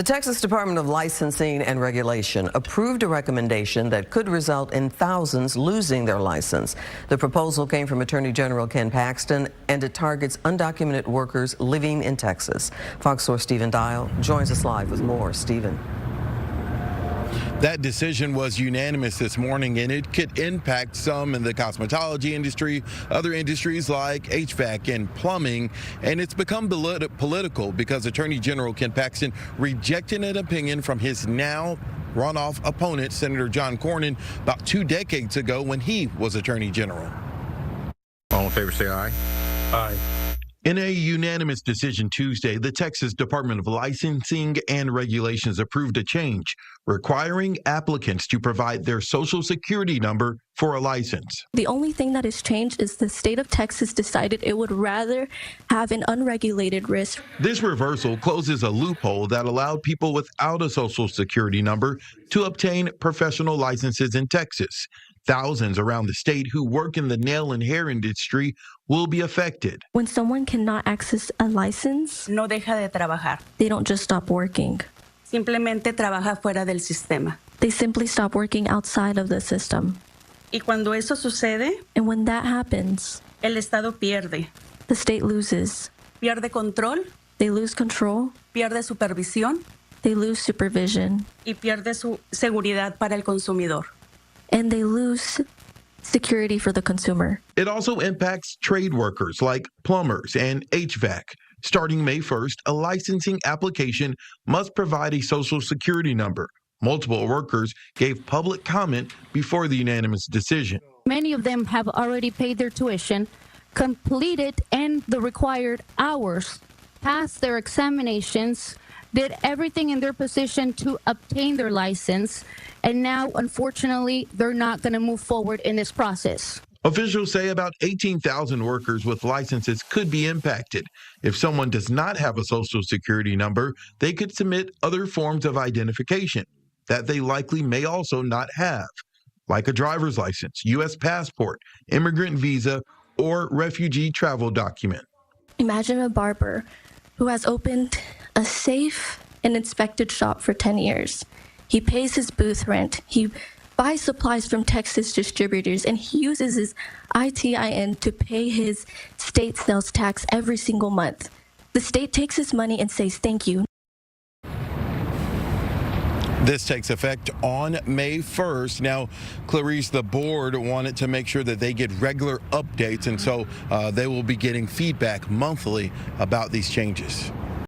The Texas Department of Licensing and Regulation approved a recommendation that could result in thousands losing their license. The proposal came from Attorney General Ken Paxton, and it targets undocumented workers living in Texas. Fox source Stephen Dial joins us live with more. Stephen. That decision was unanimous this morning, and it could impact some in the cosmetology industry, other industries like HVAC and plumbing, and it's become political because Attorney General Ken Paxton rejected an opinion from his now runoff opponent, Senator John Cornyn, about 2 decades ago when he was Attorney General. All in favor, say aye. Aye. In a unanimous decision Tuesday, the Texas Department of Licensing and Regulations approved a change requiring applicants to provide their Social Security number for a license. The only thing that has changed is the state of Texas decided it would rather have an unregulated risk. This reversal closes a loophole that allowed people without a Social Security number to obtain professional licenses in Texas. Thousands around the state who work in the nail and hair industry will be affected. When someone cannot access a license, no deja de trabajar. They don't just stop working. Simplemente trabaja fuera del sistema. They simply stop working outside of the system. Y cuando eso sucede, and when that happens, el Estado pierde. The state loses. Pierde control. They lose control. Pierde supervisión. They lose supervision. Y pierde su seguridad para el consumidor. And they lose security for the consumer. It also impacts trade workers like plumbers and HVAC. Starting May 1st, a licensing application must provide a Social Security number. Multiple workers gave public comment before the unanimous decision. Many of them have already paid their tuition, completed and the required hours, passed their examinations, did everything in their position to obtain their license, and now, unfortunately, they're not going to move forward in this process. Officials say about 18,000 workers with licenses could be impacted. If someone does not have a Social Security number, they could submit other forms of identification that they likely may also not have, like a driver's license, U.S. passport, immigrant visa, or refugee travel document. Imagine a barber who has opened a safe and inspected shop for 10 years. He pays his booth rent. He buys supplies from Texas distributors, and he uses his ITIN to pay his state sales tax every single month. The state takes his money and says, thank you. This takes effect on May 1st. Now, Clarice, the board wanted to make sure that they get regular updates, and so they will be getting feedback monthly about these changes.